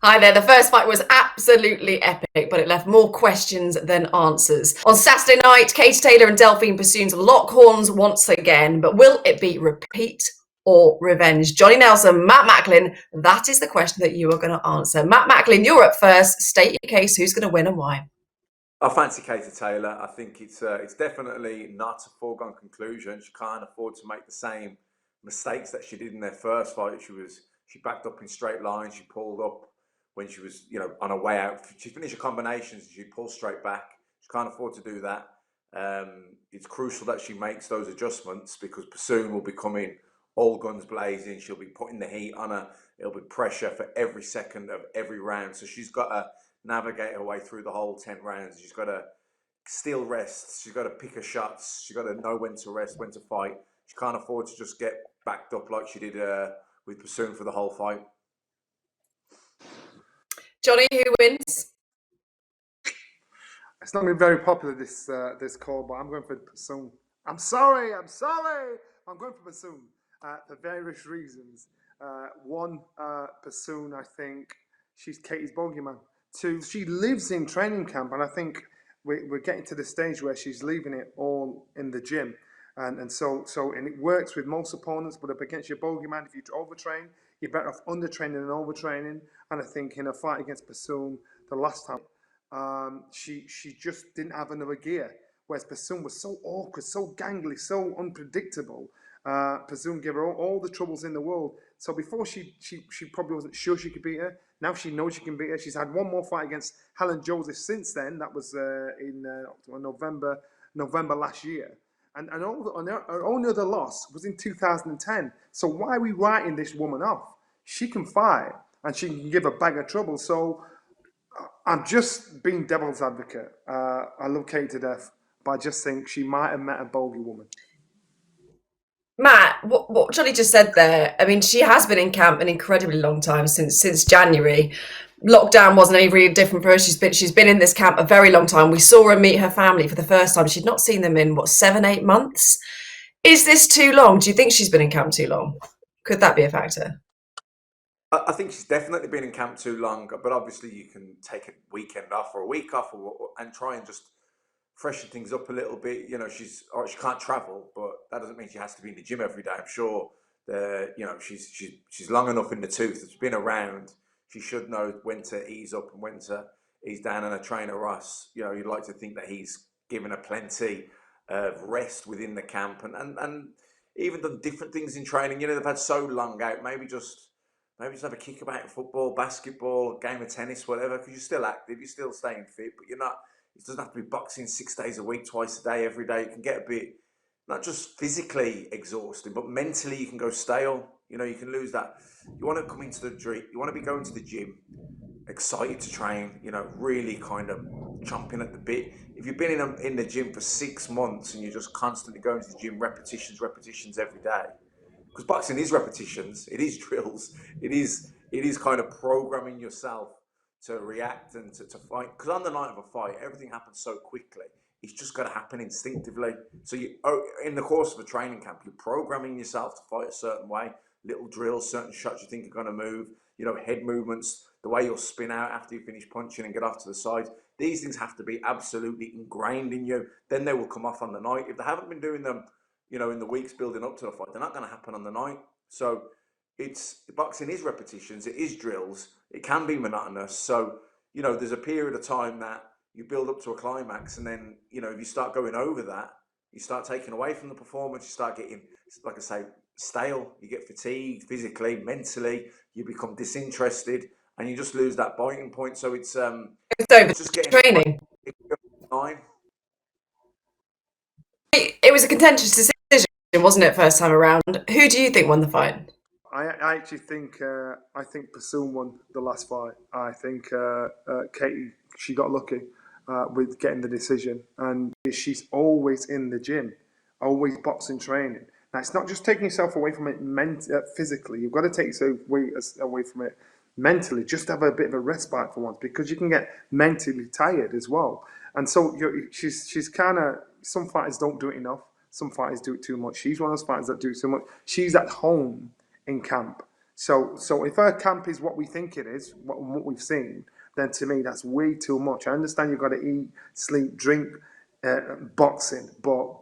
Hi there. The first fight was absolutely epic, but it left more questions than answers. On Saturday night, Katie Taylor and Delfine Persoon's lock horns once again, but will it be repeat or revenge? Johnny Nelson, Matt Macklin, that is the question that you are going to answer. Matt Macklin, you're up first. State your case. Who's going to win and why? I fancy Katie Taylor. I think it's definitely not a foregone conclusion. She can't afford to make the same mistakes that she did in their first fight. She backed up in straight lines. She pulled up when she was on her way out. She finished her combinations. She pulled straight back. She can't afford to do that. It's crucial that she makes those adjustments because Persoon will be coming all guns blazing. She'll be putting the heat on her. It'll be pressure for every second of every round. So she's got to navigate her way through the whole 10 rounds. She's got to steal rests. She's got to pick her shots. She's got to know when to rest, when to fight. She can't afford to just get backed up like she did with Persoon for the whole fight. Johnny, who wins? It's not been very popular this call, but I'm going for Persoon. I'm sorry. I'm going for Persoon for various reasons. One, Persoon, I think she's Katie's bogeyman. Two, she lives in training camp, and I think we're getting to the stage where she's leaving it all in the gym, and so it works with most opponents. But up against your bogeyman, if you overtrain, you're better off undertraining than overtraining. And I think in a fight against Persoon the last time, she just didn't have another gear. Whereas Persoon was so awkward, so gangly, so unpredictable. Persoon gave her all the troubles in the world. So before she probably wasn't sure she could beat her. Now she knows she can beat her. She's had one more fight against Helen Joseph since then. That was in November last year. And her only other loss was in 2010. So why are we writing this woman off? She can fight and she can give a bag of trouble. So I'm just being devil's advocate. I love Kate to death, but I just think she might have met a bogey woman. Matt, what Johnny just said there, I mean, she has been in camp an incredibly long time, since January. Lockdown wasn't any really different for her. She's been in this camp a very long time. We saw her meet her family for the first time. She'd not seen them in, 7, 8 months? Is this too long? Do you think she's been in camp too long? Could that be a factor? I think she's definitely been in camp too long, but obviously you can take a weekend off or a week off and try and just freshen things up a little bit. She can't travel, but that doesn't mean she has to be in the gym every day. I'm sure she's long enough in the tooth. It's been around. She should know when to ease up and when to ease down. And her trainer Ross, you'd like to think that he's given her plenty of rest within the camp and even done different things in training. They've had so long out. Maybe just have a kick about in football, basketball, game of tennis, whatever. Because you're still active, you're still staying fit, but you're not. It doesn't have to be boxing 6 days a week, twice a day, every day. It can get a bit, not just physically exhausting, but mentally you can go stale. You can lose that. You want to come into the gym. You want to be going to the gym, excited to train. Really kind of chomping at the bit. If you've been in the gym for 6 months and you're just constantly going to the gym, repetitions every day, because boxing is repetitions. It is drills. It is kind of programming yourself to react and to fight. Because on the night of a fight, everything happens so quickly. It's just got to happen instinctively. So in the course of a training camp, you're programming yourself to fight a certain way. Little drills, certain shots you think are going to move. Head movements, the way you'll spin out after you finish punching and get off to the side. These things have to be absolutely ingrained in you. Then they will come off on the night. If they haven't been doing them, in the weeks building up to the fight, they're not going to happen on the night. So boxing is repetitions, it is drills, it can be monotonous. So, there's a period of time that you build up to a climax, and then, if you start going over that, you start taking away from the performance, you start getting, like I say, stale, you get fatigued physically, mentally, you become disinterested, and you just lose that biting point. So it's just getting training. It was a contentious decision, wasn't it, first time around? Who do you think won the fight? I actually think Persoon won the last fight. I think Katie, she got lucky with getting the decision, and she's always in the gym, always boxing training. Now it's not just taking yourself away from it physically. You've got to take yourself away from it mentally. Just have a bit of a respite for once, because you can get mentally tired as well. And so she's kind of, some fighters don't do it enough. Some fighters do it too much. She's one of those fighters that do it too much. She's at home in camp. So if her camp is what we think it is, what we've seen, then to me that's way too much. I understand you've got to eat, sleep, drink, boxing, but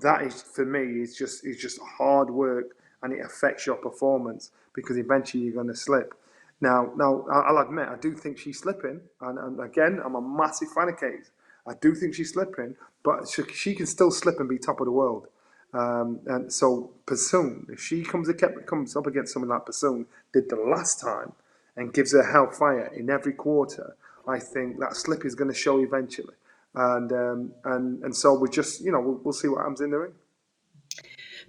that is for me is just hard work, and it affects your performance because eventually you're going to slip. Now I'll admit I do think she's slipping, and again I'm a massive fan of Kate. I do think she's slipping, but she can still slip and be top of the world. And so Persoon, if she comes up against someone like Persoon did the last time and gives her hellfire in every quarter, I think that slip is going to show eventually. And so we just we'll see what happens in the ring.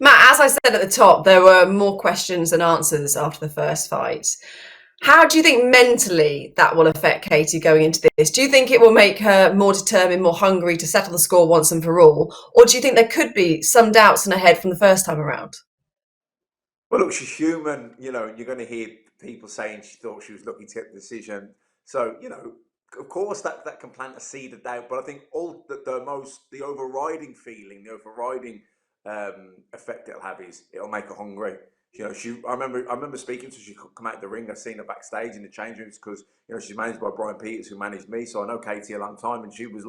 Matt, as I said at the top, there were more questions than answers after the first fight. How do you think mentally that will affect Katie going into this? Do you think it will make her more determined, more hungry to settle the score once and for all? Or do you think there could be some doubts in her head from the first time around? Well, look, she's human, and you're going to hear people saying she thought she was lucky to get the decision. So, of course, that can plant a seed of doubt. But I think the overriding feeling, the overriding effect it'll have is it'll make her hungry. I remember speaking to her, she could come out of the ring. I've seen her backstage in the change rooms because she's managed by Brian Peters, who managed me, so I know Katie a long time, and she was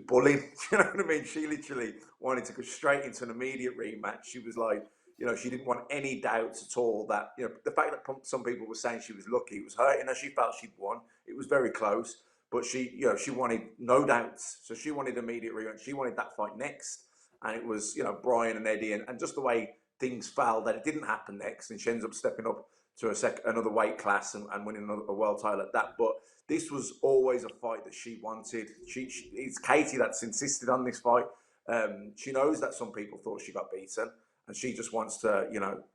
bullying. You know what I mean? She literally wanted to go straight into an immediate rematch. She was like, she didn't want any doubts at all that the fact that some people were saying she was lucky, it was hurting her. She felt she'd won. It was very close, but she wanted no doubts. So she wanted immediate rematch. She wanted that fight next, and it was Brian and Eddie, and just the way things fell that it didn't happen next, and she ends up stepping up to another weight class and winning a world title at that. But this was always a fight that she wanted. It's Katie that's insisted on this fight. She knows that some people thought she got beaten, and she just wants to,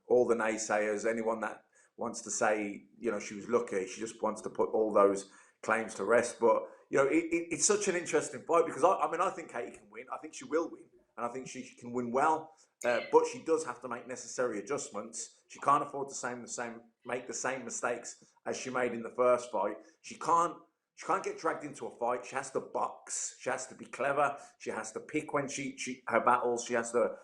all the naysayers, anyone that wants to say, she was lucky, she just wants to put all those claims to rest. But it's such an interesting fight because I think Katie can win. I think she will win, and I think she can win well. But she does have to make necessary adjustments. She can't afford to make the same mistakes as she made in the first fight. She can't get dragged into a fight. She has to box. She has to be clever. She has to pick when her battles. She has to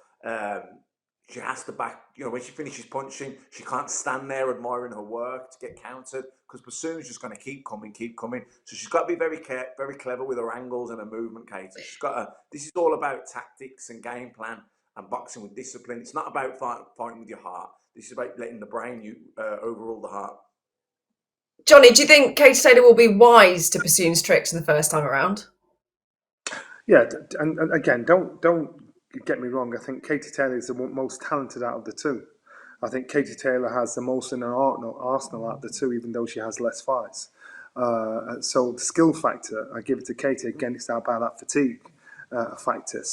back. When she finishes punching, she can't stand there admiring her work to get countered because Bassoon's just going to keep coming. So she's got to be very clever with her angles and her movement, Katie. This is all about tactics and game plan and boxing with discipline. It's not about fighting with your heart. This is about letting the brain overrule the heart. Johnny, do you think Katie Taylor will be wise to Bassoon's tricks in the first time around? Yeah, and again, don't get me wrong. I think Katie Taylor is the most talented out of the two. I think Katie Taylor has the most in her arsenal out of the two, even though she has less fights. So the skill factor, I give it to Katie. Again, it's about that fatigue factor.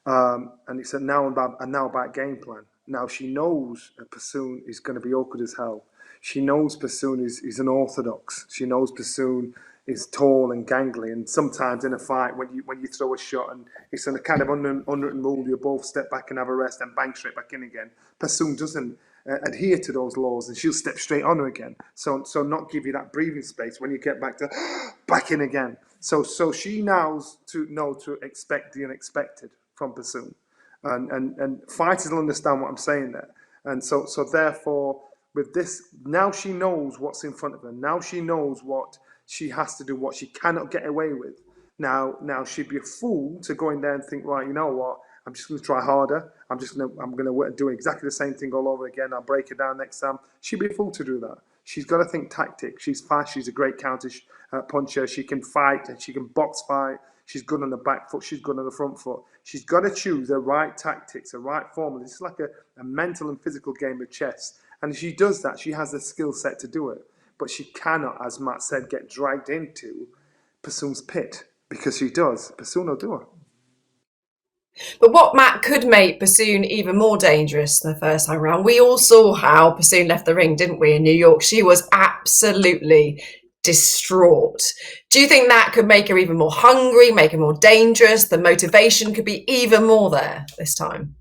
And it's now about game plan. Now she knows Persoon is going to be awkward as hell. She knows Persoon is unorthodox. She knows Persoon is tall and gangly, and sometimes in a fight when you throw a shot and it's in a kind of unwritten rule, you both step back and have a rest and bang straight back in again. Persoon doesn't adhere to those laws, and she'll step straight on her again. So not give you that breathing space when you get back in again. So she knows to expect the unexpected from Persoon, and fighters will understand what I'm saying there. And so therefore, with this, now she knows what's in front of her. Now she knows what she has to do, what she cannot get away with. Now she'd be a fool to go in there and think, right, you know what? I'm just going to try harder. I'm going to do exactly the same thing all over again. I'll break it down next time. She'd be a fool to do that. She's got to think tactics. She's fast. She's a great counter puncher. She can fight and she can box fight. She's good on the back foot. She's good on the front foot. She's got to choose the right tactics, the right formula. This is like a mental and physical game of chess. And if she does that, she has the skill set to do it. But she cannot, as Matt said, get dragged into Persoon's pit, because she does. Persoon will do her. But what, Matt, could make Persoon even more dangerous than the first time around? We all saw how Persoon left the ring, didn't we, in New York? She was absolutely distraught. Do you think that could make her even more hungry, make her more dangerous? The motivation could be even more there this time.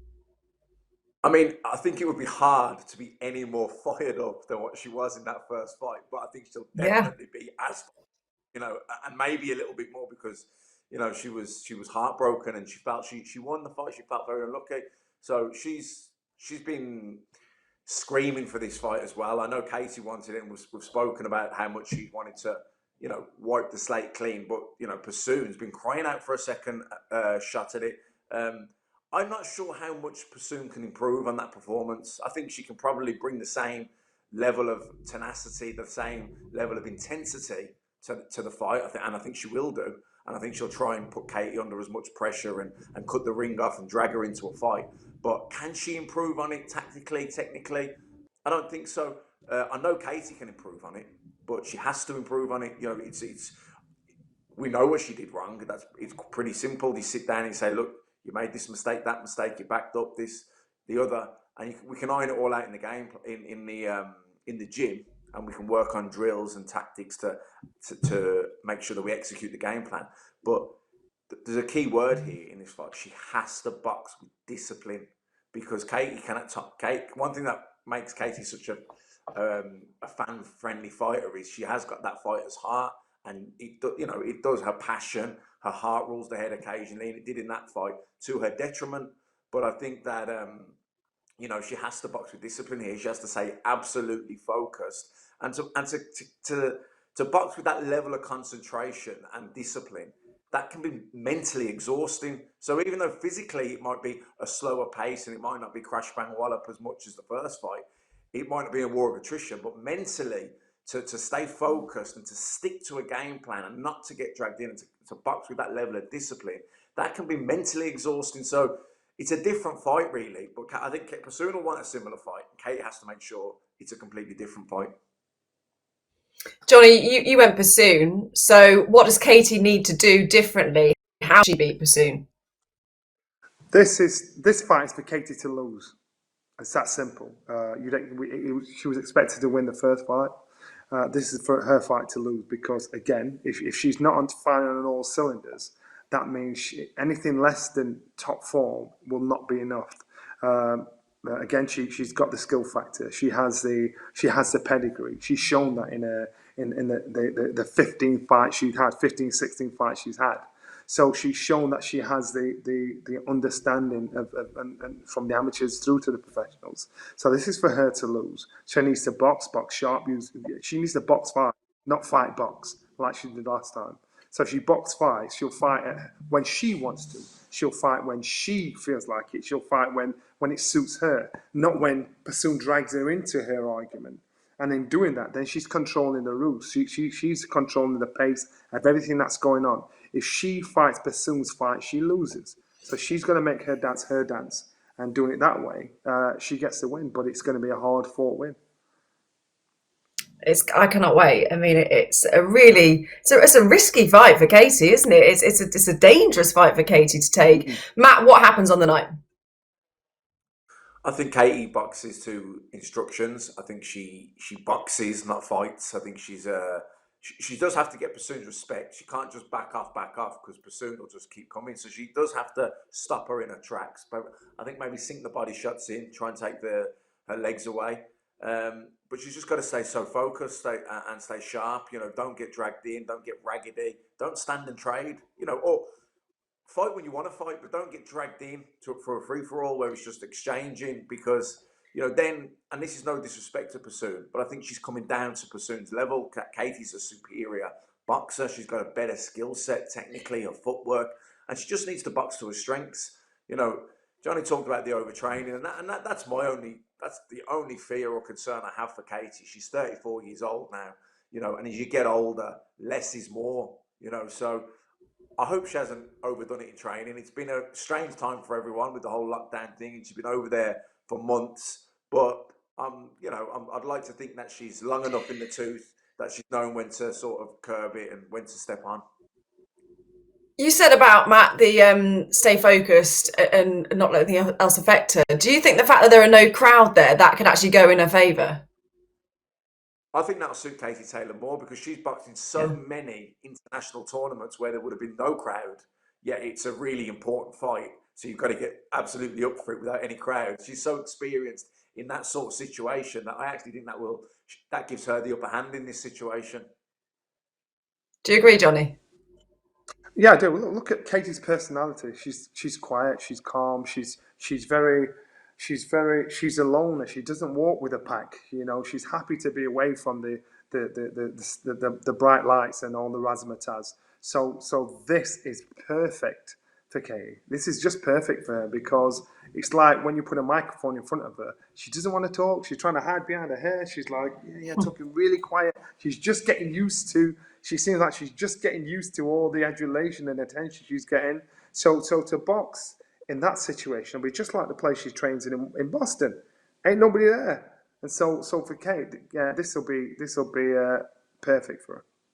I mean, I think it would be hard to be any more fired up than what she was in that first fight, but I think she'll definitely be as, and maybe a little bit more because, she was heartbroken and she felt she won the fight. She felt very unlucky. So she's been screaming for this fight as well. I know Katie wanted it, and we've spoken about how much she wanted to, wipe the slate clean. But Persoon's been crying out for a second shot at it. I'm not sure how much Persoon can improve on that performance. I think she can probably bring the same level of tenacity, the same level of intensity to the fight. I think she will do. And I think she'll try and put Katie under as much pressure and cut the ring off and drag her into a fight. But can she improve on it tactically, technically? I don't think so. I know Katie can improve on it, but she has to improve on it. It's we know what she did wrong. It's pretty simple. You sit down and say, look, you made this mistake, that mistake, you backed up this, the other, and we can iron it all out in the game, in the gym, and we can work on drills and tactics to make sure that we execute the game plan. But there's a key word here in this fight. She has to box with discipline, because Katie cannot one thing that makes Katie such a fan-friendly fighter is she has got that fighter's heart, and it does. Her passion, her heart rules the head occasionally, and it did in that fight to her detriment. But I think that she has to box with discipline here. She has to stay absolutely focused, and to box with that level of concentration and discipline, that can be mentally exhausting. So even though physically it might be a slower pace and it might not be crash bang wallop as much as the first fight, it might not be a war of attrition, but mentally to stay focused and to stick to a game plan and not to get dragged in and to box with that level of discipline, that can be mentally exhausting. So it's a different fight, really. But I think Persoon will want a similar fight. Kate has to make sure it's a completely different fight. Johnny, you went Persoon. So what does Katie need to do differently? How does she beat Persoon? This fight is for Katie to lose. It's that simple. She was expected to win the first fight. This is for her fight to lose, because again, if she's not firing on all cylinders, that means anything less than top form will not be enough. Again, she's got the skill factor. She has the pedigree. She's shown that in the 15 fights she's had, 15, 16 fights she's had. So she's shown that she has the understanding of and from the amateurs through to the professionals. So this is for her to lose. She needs to box sharp. She needs to box fight, not fight box like she did last time. So if she box fights, she'll fight when she wants to. She'll fight when she feels like it. She'll fight when it suits her, not when Persoon drags her into her argument. And in doing that, then she's controlling the rules. She's controlling the pace of everything that's going on. If she fights Persoon's fight, she loses. So she's going to make her dance. And doing it that way, she gets the win. But it's going to be a hard-fought win. I cannot wait. I mean, it's a risky fight for Katie, isn't it? It's a dangerous fight for Katie to take. Mm-hmm. Matt, what happens on the night? I think Katie boxes to instructions. I think she boxes, not fights. I think she does have to get Persoon's respect. She can't just back off, because Persoon will just keep coming. So she does have to stop her in her tracks. But I think maybe sink the body shots in, try and take her legs away. But she's just got to stay so focused and stay sharp. Don't get dragged in, don't get raggedy, don't stand and trade. Or fight when you want to fight, but don't get dragged in for a free-for-all where it's just exchanging, because then, and this is no disrespect to Persoon, but I think she's coming down to Persoon's level. Katie's a superior boxer. She's got a better skill set technically, her footwork, and she just needs to box to her strengths. Johnny talked about the overtraining, and that's the only fear or concern I have for Katie. She's 34 years old now, and as you get older, less is more, so I hope she hasn't overdone it in training. It's been a strange time for everyone with the whole lockdown thing, and she's been over there for months. But I'd like to think that she's long enough in the tooth that she's known when to sort of curb it and when to step on. You said about Matt the stay focused and not let anything else affect her. Do you think the fact that there are no crowd there, that could actually go in her favour? I think that'll suit Katie Taylor more, because she's boxed in so many international tournaments where there would have been no crowd. Yeah, it's a really important fight, so you've got to get absolutely up for it without any crowd. She's so experienced in that sort of situation that I actually think that gives her the upper hand in this situation. Do you agree, Johnny? Yeah, I do. Look at Katie's personality. She's quiet. She's calm. She's very she's a loner. She doesn't walk with a pack. You know, she's happy to be away from the bright lights and all the razzmatazz. So this is perfect for Katie. This is just perfect for her, because it's like when you put a microphone in front of her, she doesn't want to talk. She's trying to hide behind her hair. She's like, yeah, talking really quiet. She seems like she's just getting used to all the adulation and attention she's getting. So to box in that situation will be just like the place she trains in Boston. Ain't nobody there. And so for Kate, yeah, this will be perfect for her.